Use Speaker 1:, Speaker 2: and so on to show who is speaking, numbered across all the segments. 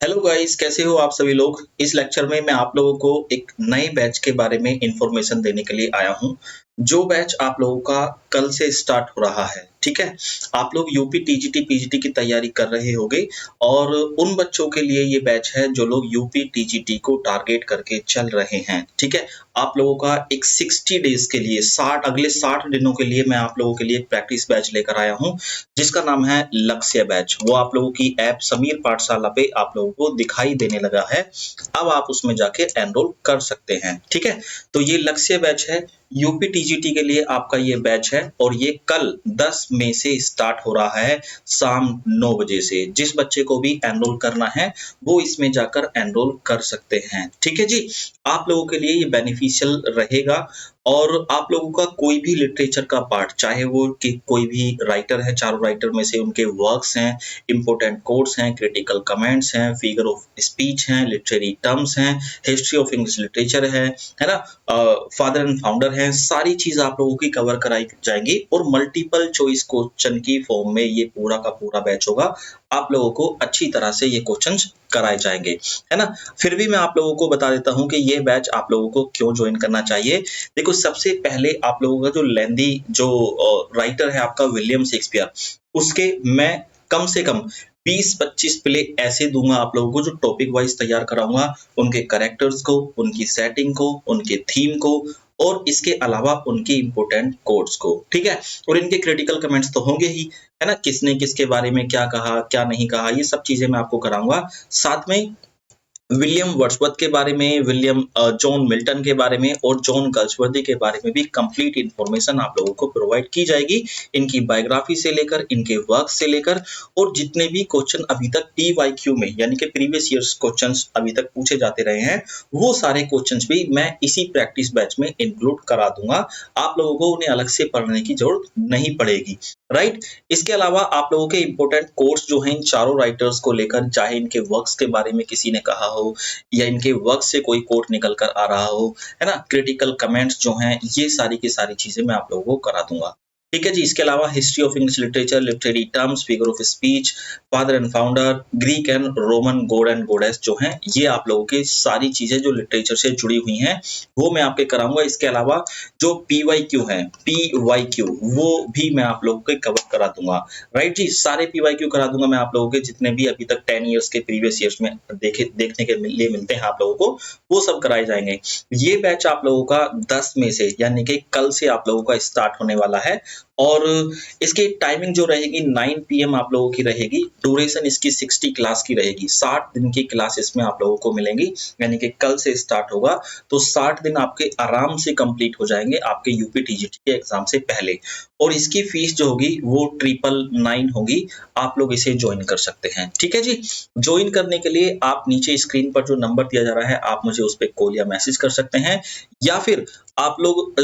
Speaker 1: Hello guys, कैसे हो आप सभी लोग। इस लेक्चर में मैं आप लोगों को एक नए बैच के बारे में इंफॉर्मेशन देने के लिए आया हूं। जो बैच आप लोगों का कल से स्टार्ट हो रहा है। ठीक है, आप लोग यूपी टीजीटी पीजीटी की तैयारी कर रहे होंगे और उन बच्चों के लिए ये बैच है जो लोग यूपी टीजीटी को टारगेट करके चल रहे हैं। ठीक है, आप लोगों का एक 60 डेज के लिए 60 अगले 60 दिनों के लिए मैं आप लोगों के लिए एक प्रैक्टिस बैच लेकर आया हूं, जिसका नाम है लक्ष्य बैच। वो आप लोगों की ऐप समीर पाठशाला पे आप लोगों को दिखाई देने लगा है। अब आप उसमें जाके एनरोल कर सकते हैं। ठीक है, तो ये लक्ष्य बैच है, यूपी टीजीटी के लिए आपका ये बैच है और ये कल 10 मई से स्टार्ट हो रहा है शाम 9 बजे से। जिस बच्चे को भी एनरोल करना है वो इसमें जाकर एनरोल कर सकते हैं। ठीक है जी, आप लोगों के लिए ये बेनिफिशियल रहेगा और आप लोगों का कोई भी लिटरेचर का पार्ट, चाहे वो कि कोई भी राइटर है, चारों राइटर में से उनके वर्क्स हैं, इंपोर्टेंट कोट्स हैं, क्रिटिकल कमेंट्स हैं, फिगर ऑफ स्पीच हैं, लिटरेरी टर्म्स हैं, हिस्ट्री ऑफ इंग्लिश लिटरेचर है ना, फादर एंड फाउंडर हैं, सारी चीज आप लोगों की कवर कराई जाएंगी और मल्टीपल चॉइस क्वेश्चन की फॉर्म में ये पूरा का पूरा बैच होगा। आप लोगों को अच्छी तरह से ये क्वेश्चंस कराए जाएंगे, है ना। फिर भी मैं आप लोगों को बता देता हूं कि ये बैच आप लोगों को क्यों ज्वाइन करना चाहिए। देखो, सबसे पहले आप लोगों का जो लेंदी जो राइटर है आपका विलियम शेक्सपियर, उसके मैं कम से कम 20-25 प्ले ऐसे दूंगा आप लोगों को जो टॉपिक वाइज तैयार कराऊंगा, उनके कैरेक्टर्स को, उनकी सेटिंग को, उनके थीम को और इसके अलावा उनकी इंपोर्टेंट कोड्स को। ठीक है, और इनके क्रिटिकल कमेंट्स तो होंगे ही, है ना, किसने किसके बारे में क्या कहा क्या नहीं कहा, ये सब चीजें मैं आपको कराऊंगा। साथ में विलियम वर्ड्सवर्थ के बारे में, विलियम जॉन मिल्टन के बारे में और जॉन गल्सवर्दी के बारे में भी कंप्लीट इंफॉर्मेशन आप लोगों को प्रोवाइड की जाएगी, इनकी बायोग्राफी से लेकर, इनके वर्क से लेकर, और जितने भी क्वेश्चन अभी तक पीवाईक्यू में यानी कि प्रीवियस ईयर्स क्वेश्चंस अभी तक पूछे जाते रहे हैं, वो सारे क्वेश्चंस भी मैं इसी प्रैक्टिस बैच में इंक्लूड करा दूंगा। आप लोगों को उन्हें अलग से पढ़ने की जरूरत नहीं पड़ेगी, राइट। इसके अलावा आप लोगों के इंपोर्टेंट कोर्स जो हैं इन चारों राइटर्स को लेकर, चाहे इनके वर्क्स के बारे में किसी ने कहा हो या इनके वर्क से कोई कोट निकल कर आ रहा हो, है ना, क्रिटिकल कमेंट्स जो हैं, ये सारी की सारी चीजें मैं आप लोगों को करा दूंगा। ठीक है जी, इसके अलावा history of English literature, literary terms, figure of speech, father and founder, Greek and Roman God and goddess जो हैं, ये आप लोगों की सारी चीजें जो लिटरेचर से जुड़ी हुई हैं वो मैं आपके कराऊंगा। इसके अलावा जो पीवाईक्यू है, पीवाईक्यू, वो भी मैं आप लोगों के कवर करा दूंगा, राइट जी। सारे पीवाईक्यू करा दूंगा मैं आप लोगों के, जितने भी अभी तक 10 इयर्स के प्रीवियस ईयर्स में देखने के लिए मिलते हैं आप लोगों को, वो सब कराए जाएंगे। ये बैच आप लोगों का 10 में से यानी कि कल से आप लोगों का स्टार्ट होने वाला है और इसकी टाइमिंग जो रहेगी 9 PM आप लोगों की रहेगी। ड्यूरेशन इसकी 60 क्लास की रहेगी, 60 दिन की क्लास इसमें आप लोगों को मिलेंगी, यानी कि कल से स्टार्ट होगा तो 60 दिन आपके आराम से कंप्लीट हो जाएंगे आपके यूपी टीजीटी के एग्जाम से पहले। और इसकी फीस जो होगी वो 999 होगी, आप लोग इसे ज्वाइन कर सकते हैं। ठीक है जी, ज्वाइन करने के लिए आप नीचे स्क्रीन पर जो नंबर दिया जा रहा है आप मुझे उस पर कॉल या मैसेज कर सकते हैं, या फिर आप लोग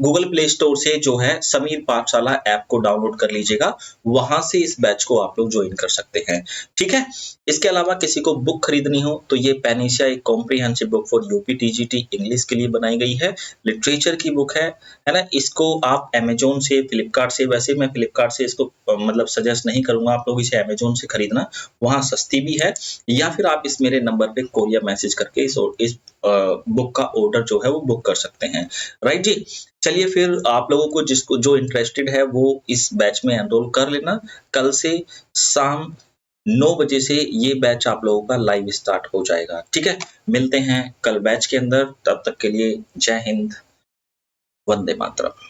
Speaker 1: गूगल प्ले स्टोर से जो है समीर पाठशाला ऐप को डाउनलोड कर लीजिएगा, वहां से इस बैच को आप लोग ज्वाइन कर सकते हैं। ठीक है, इसके अलावा किसी को बुक खरीदनी हो तो ये पेनिशिया एक comprehensive book for UP TGT English के लिए बनाई गई है, लिटरेचर की बुक है ना। इसको आप अमेजोन से, फ्लिपकार्ट से, वैसे मैं फ्लिपकार्ट से इसको मतलब सजेस्ट नहीं करूंगा, आप लोग इसे अमेजोन से खरीदना, वहां सस्ती भी है, या फिर आप इस मेरे नंबर पे कॉल या मैसेज करके इस बुक का ऑर्डर जो है वो बुक कर सकते हैं, राइट जी। चलिए फिर आप लोगों को जिसको जो इंटरेस्टेड है वो इस बैच में एनरोल कर लेना। कल से शाम 9 बजे से ये बैच आप लोगों का लाइव स्टार्ट हो जाएगा। ठीक है, मिलते हैं कल बैच के अंदर, तब तक के लिए जय हिंद, वंदे मातरम।